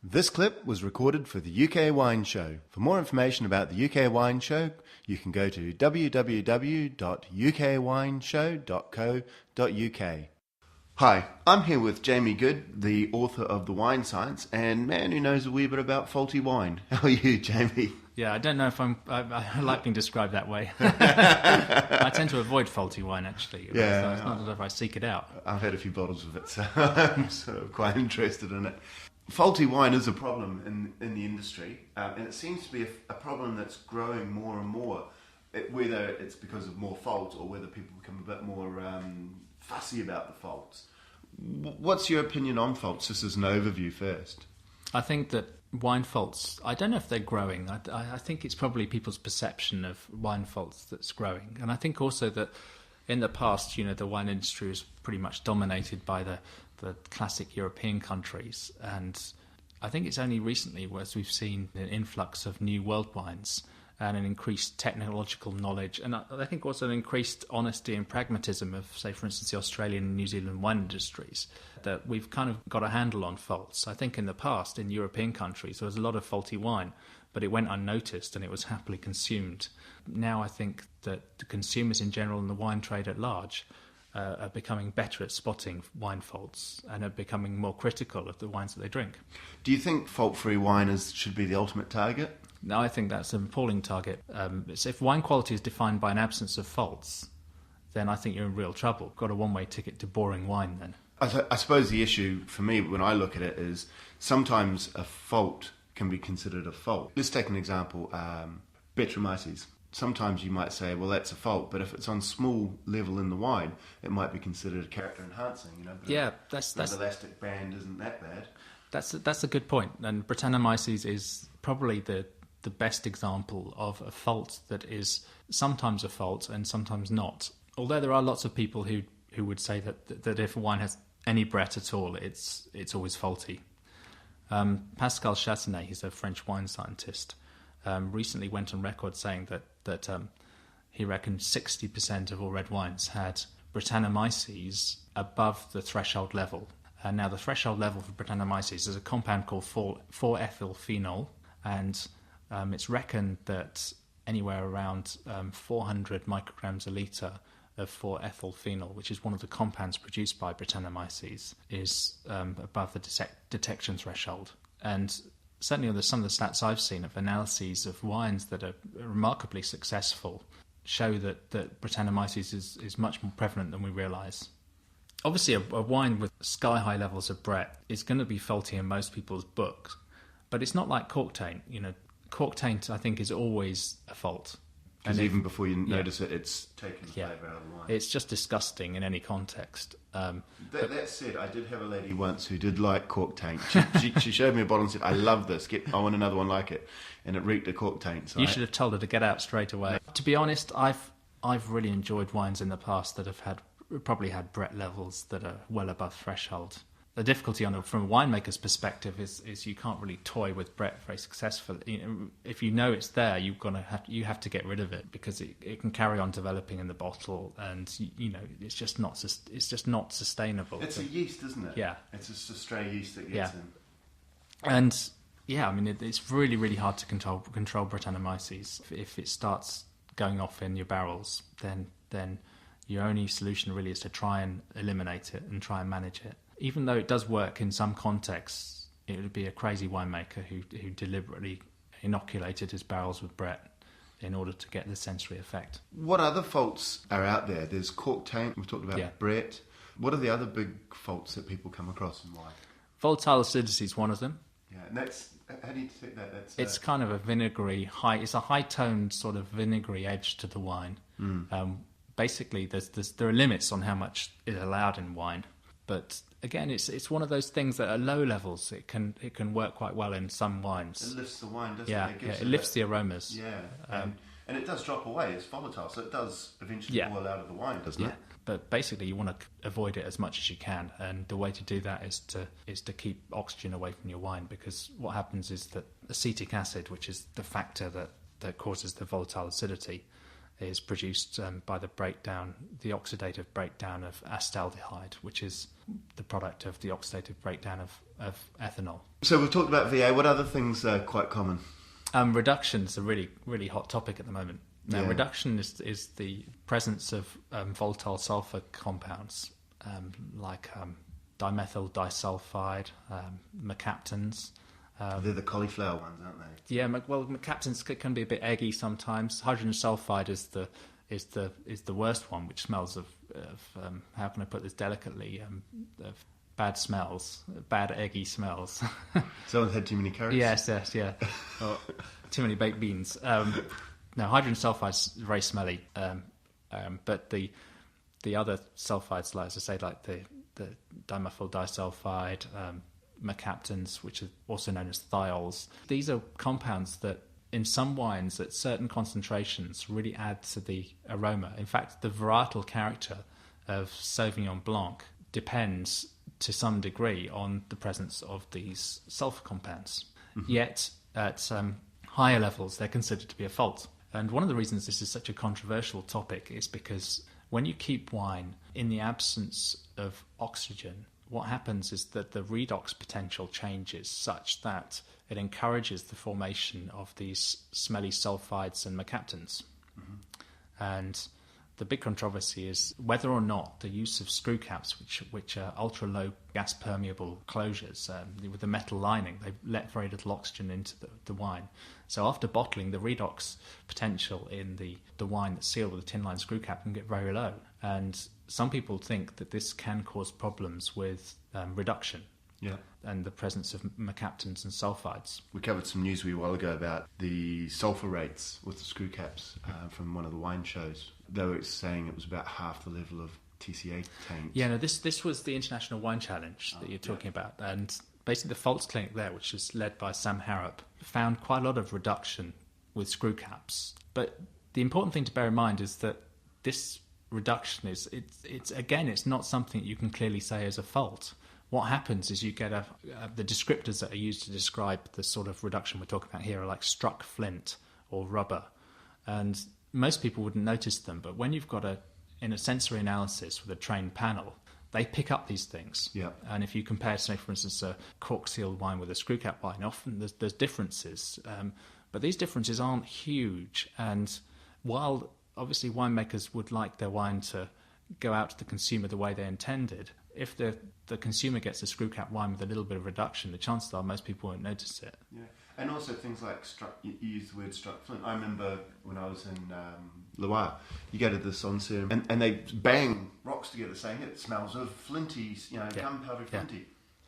This clip was recorded for the UK Wine Show. For more information about the UK Wine Show, you can go to www.ukwineshow.co.uk. Hi, I'm here with Jamie Goode, the author of The Wine Science, and man who knows a wee bit about faulty wine. How are you, Jamie? Yeah, I don't know if I like being described that way. I tend to avoid faulty wine, actually. Yeah, so it's not as if I seek it out. I've had a few bottles of it, so I'm sort of quite interested in it. Faulty wine is a problem in the industry, and it seems to be a problem that's growing more and more, whether it's because of more fault or whether people become a bit more fussy about the faults. What's your opinion on faults, just as an overview first? I think that wine faults, I don't know if they're growing. I think it's probably people's perception of wine faults that's growing. And I think also that in the past, the wine industry was pretty much dominated by the classic European countries. And I think it's only recently where we've seen an influx of new world wines and an increased technological knowledge. And I think also an increased honesty and pragmatism of, say, for instance, the Australian and New Zealand wine industries, that we've kind of got a handle on faults. I think in the past, in European countries, there was a lot of faulty wine, but it went unnoticed and it was happily consumed. Now I think that the consumers in general and the wine trade at large are becoming better at spotting wine faults and are becoming more critical of the wines that they drink. Do you think fault-free wine should be the ultimate target? No, I think that's an appalling target. If wine quality is defined by an absence of faults, then I think you're in real trouble. Got a one-way ticket to boring wine then. I suppose the issue for me when I look at it is sometimes a fault can be considered a fault. Let's take an example, Brettanomyces. Sometimes you might say, well, that's a fault, but if it's on small level in the wine, it might be considered character enhancing. Yeah, that's elastic band isn't that bad. That's a good point. And Brettanomyces is probably the best example of a fault that is sometimes a fault and sometimes not. Although there are lots of people who would say that if a wine has any Brett at all, it's always faulty. Pascal Châtenay, he's a French wine scientist, recently went on record saying that he reckoned 60% of all red wines had Brettanomyces above the threshold level. And now the threshold level for Brettanomyces is a compound called 4-ethylphenol, and it's reckoned that anywhere around 400 micrograms a litre of 4-ethylphenol, which is one of the compounds produced by Brettanomyces, is above the detection threshold. And certainly on some of the stats I've seen of analyses of wines that are remarkably successful show that Brettanomyces is much more prevalent than we realise. Obviously, a wine with sky-high levels of Brett is going to be faulty in most people's books, but it's not like Cork taint. Cork taint, I think, is always a fault. Because even before you notice it, it's taken the flavour out of the wine. It's just disgusting in any context. That said, I did have a lady once who did like Cork taint. She showed me a bottle and said, I love this, I want another one like it. And it reeked of Cork taint. So you should have told her to get out straight away. No. To be honest, I've really enjoyed wines in the past that have probably had Brett levels that are well above threshold. The difficulty from a winemaker's perspective is you can't really toy with Brett very successfully. If you know it's there, you have to get rid of it because it can carry on developing in the bottle, and it's just not sustainable. It's a yeast, isn't it? Yeah, it's just a stray yeast that gets in. And it's really, really hard to control Brettanomyces. If it starts going off in your barrels, then your only solution really is to try and eliminate it and try and manage it. Even though it does work in some contexts, it would be a crazy winemaker who deliberately inoculated his barrels with Brett in order to get the sensory effect. What other faults are out there? There's Cork taint, we've talked about Brett. What are the other big faults that people come across and why? Volatile acidity is one of them. Yeah, and how do you detect that? It's kind of a vinegary, it's a high-toned sort of vinegary edge to the wine. Basically, there are limits on how much is allowed in wine. But again, it's one of those things that at low levels it can work quite well in some wines. It lifts the wine, doesn't it? It lifts the aromas. Yeah, and it does drop away. It's volatile, so it does eventually boil out of the wine, doesn't it? But basically, you want to avoid it as much as you can, and the way to do that is to keep oxygen away from your wine, because what happens is that acetic acid, which is the factor that causes the volatile acidity, is produced by the oxidative breakdown of acetaldehyde, which is the product of the oxidative breakdown of ethanol. So we've talked about VA. What other things are quite common? Reduction is a really, really hot topic at the moment. Now, reduction is the presence of volatile sulfur compounds like dimethyl disulfide, mercaptans. They're the cauliflower ones, aren't they? Yeah, mercaptans can be a bit eggy sometimes. Hydrogen sulfide is the worst one, which smells of how can I put this delicately? Of bad smells, bad eggy smells. Someone's had too many curries? Yes, yeah. Or too many baked beans. No, hydrogen sulfide's very smelly, but the other sulfides, like as I say, like the dimethyl disulfide, mercaptans, which are also known as thiols. These are compounds that in some wines at certain concentrations really add to the aroma. In fact, the varietal character of Sauvignon Blanc depends to some degree on the presence of these sulfur compounds. Mm-hmm. Yet at higher levels they're considered to be a fault. And one of the reasons this is such a controversial topic is because when you keep wine in the absence of oxygen, what happens is that the redox potential changes such that it encourages the formation of these smelly sulfides and mercaptans. Mm-hmm. And the big controversy is whether or not the use of screw caps, which are ultra-low gas-permeable closures with a metal lining, they let very little oxygen into the wine. So after bottling, the redox potential in the wine that's sealed with a tin-lined screw cap can get very low. And some people think that this can cause problems with reduction. Yeah, and the presence of mercaptans and sulfides. We covered some news a wee while ago about the sulfur rates with the screw caps from one of the wine shows. They were saying it was about half the level of TCA taint. Yeah, no, this was the International Wine Challenge that you're talking about, and basically the Faults Clinic there, which is led by Sam Harrop, found quite a lot of reduction with screw caps. But the important thing to bear in mind is that this reduction it's not something you can clearly say is a fault. What happens is you get the descriptors that are used to describe the sort of reduction we're talking about here are like struck flint or rubber. And most people wouldn't notice them, but when you've got in a sensory analysis with a trained panel, they pick up these things. Yeah. And if you compare, say, for instance, a cork sealed wine with a screw cap wine, often there's differences. But these differences aren't huge. And while obviously winemakers would like their wine to go out to the consumer the way they intended, if the consumer gets a screw cap wine with a little bit of reduction, the chances are most people won't notice it. Yeah, and also things like you use the word struck flint. I remember when I was in Loire, you go to the Sancerre and they bang rocks together saying it smells of flinty, gunpowder flinty. Yeah.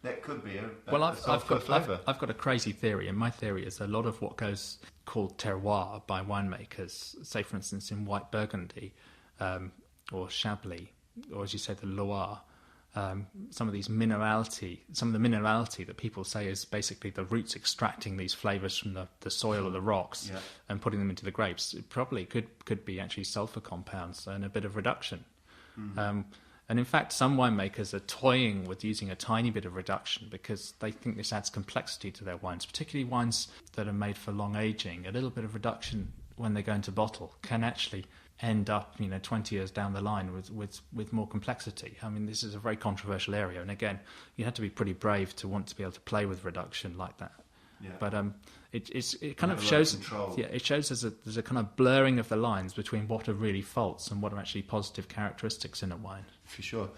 That could be I've got a crazy theory, and my theory is a lot of what goes called terroir by winemakers, say for instance in white Burgundy or Chablis, or as you say the Loire. Some of the minerality that people say is basically the roots extracting these flavours from the soil or the rocks and putting them into the grapes. It probably could be actually sulfur compounds and a bit of reduction. Mm-hmm. And in fact, some winemakers are toying with using a tiny bit of reduction because they think this adds complexity to their wines, particularly wines that are made for long aging. A little bit of reduction when they go into bottle can actually end up 20 years down the line with more complexity. I mean, this is a very controversial area, and again, you have to be pretty brave to want to be able to play with reduction like that. Yeah. But it kind of shows there's a kind of blurring of the lines between what are really faults and what are actually positive characteristics in a wine. For sure.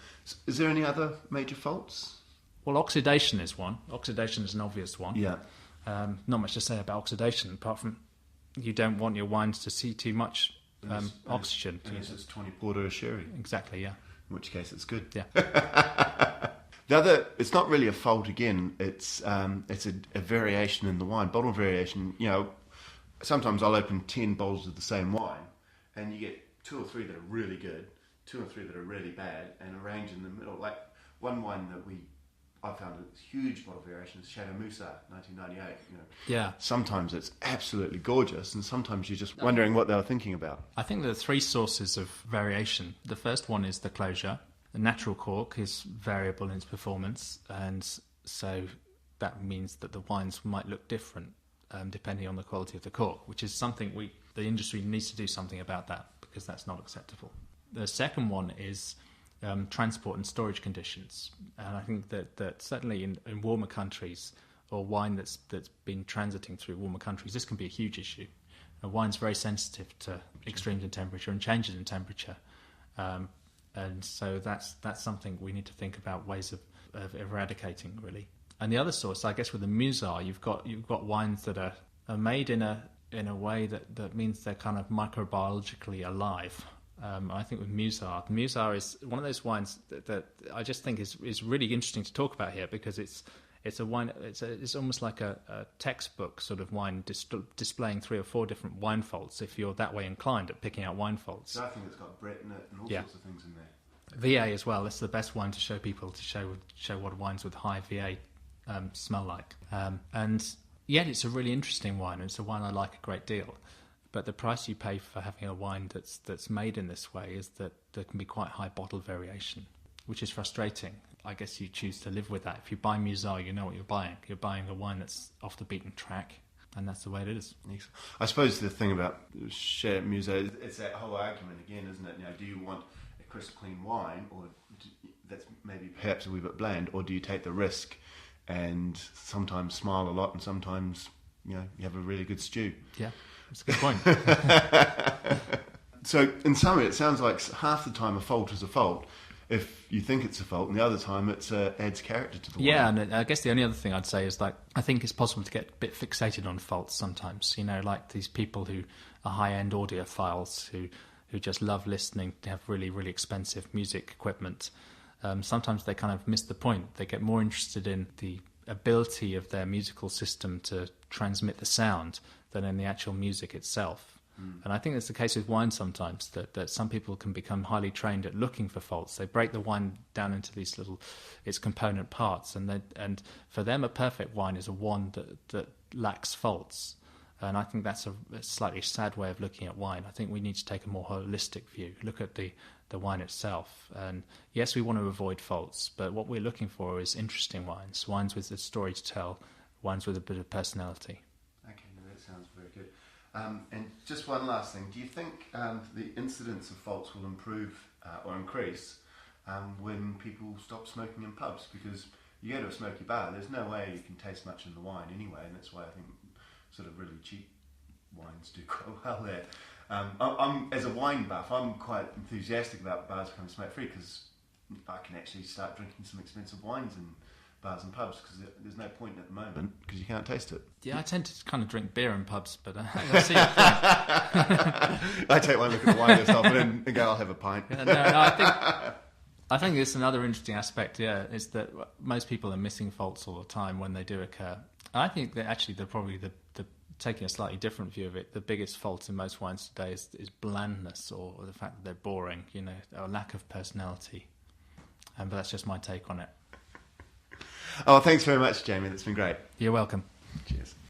Is there any other major faults? Well, oxidation is one. Oxidation is an obvious one. Yeah. Not much to say about oxidation apart from you don't want your wines to see too much oxygen. Unless it's 20 porter or sherry. Exactly, yeah. In which case it's good. Yeah. The other, it's not really a fault again, it's a variation in the wine, bottle variation. Sometimes I'll open 10 bottles of the same wine and you get 2 or 3 that are really good, 2 or 3 that are really bad, and arrange in the middle. Like one wine that I found a huge bottle variation is Chateau Moussard, 1998. Yeah. Sometimes it's absolutely gorgeous, and sometimes you're just wondering what they were thinking about. I think there are 3 sources of variation. The first one is the closure. The natural cork is variable in its performance, and so that means that the wines might look different depending on the quality of the cork, which is something the industry needs to do something about that, because that's not acceptable. The second one is transport and storage conditions. And I think that certainly in warmer countries, or wine that's been transiting through warmer countries, this can be a huge issue. Wine's very sensitive to extremes in temperature and changes in temperature. And so that's something we need to think about ways of eradicating, really. And the other source, I guess, with the Musar, you've got wines that are made in a way that means they're kind of microbiologically alive. I think with Musar is one of those wines that I just think is really interesting to talk about here, because it's a wine. It's almost like a textbook sort of wine displaying 3 or 4 different wine faults, if you're that way inclined at picking out wine faults. So I think it's got Brett in it and all sorts of things in there. VA as well. It's the best wine to show people, to show what wines with high VA smell like. And yet it's a really interesting wine. It's a wine I like a great deal. But the price you pay for having a wine that's made in this way is that there can be quite high bottle variation, which is frustrating. I guess you choose to live with that. If you buy Musar, you know what you're buying. You're buying a wine that's off the beaten track, and that's the way it is. I suppose the thing about Musar, it's that whole argument again, isn't it? Do you want a crystal clean wine, or that's maybe perhaps a wee bit bland, or do you take the risk and sometimes smile a lot, and sometimes you have a really good stew? Yeah, that's a good point. So in summary, it sounds like half the time a fault is a fault if you think it's a fault, and the other time it adds character to the wine. Yeah, and I guess the only other thing I'd say is, like, I think it's possible to get a bit fixated on faults sometimes. Like these people who are high-end audiophiles who just love listening, they have really, really expensive music equipment. Sometimes they kind of miss the point. They get more interested in the ability of their musical system to transmit the sound than in the actual music itself. And I think that's the case with wine sometimes, that some people can become highly trained at looking for faults. They break the wine down into these its component parts, and for them a perfect wine is a one that lacks faults. And I think that's a slightly sad way of looking at wine. I think we need to take a more holistic view, look at the wine itself. And yes, we want to avoid faults, but what we're looking for is interesting wines with a story to tell, wines with a bit of personality. Okay, that sounds very good. And just one last thing. Do you think the incidence of faults will improve or increase when people stop smoking in pubs? Because you go to a smoky bar, there's no way you can taste much in the wine anyway, and that's why I think sort of really cheap wines do quite well there. I'm as a wine buff, I'm quite enthusiastic about bars becoming smoke-free, because I can actually start drinking some expensive wines in bars and pubs, because there's no point at the moment because you can't taste it. Yeah, I tend to kind of drink beer in pubs, but I see your point. I take one look at the wine list and go, I'll have a pint. Yeah, I think it's another interesting aspect, is that most people are missing faults all the time when they do occur. I think that actually they're probably the taking a slightly different view of it, the biggest fault in most wines today is blandness, or the fact that they're boring, or lack of personality. But that's just my take on it. Oh, thanks very much, Jamie. That's been great. You're welcome. Cheers.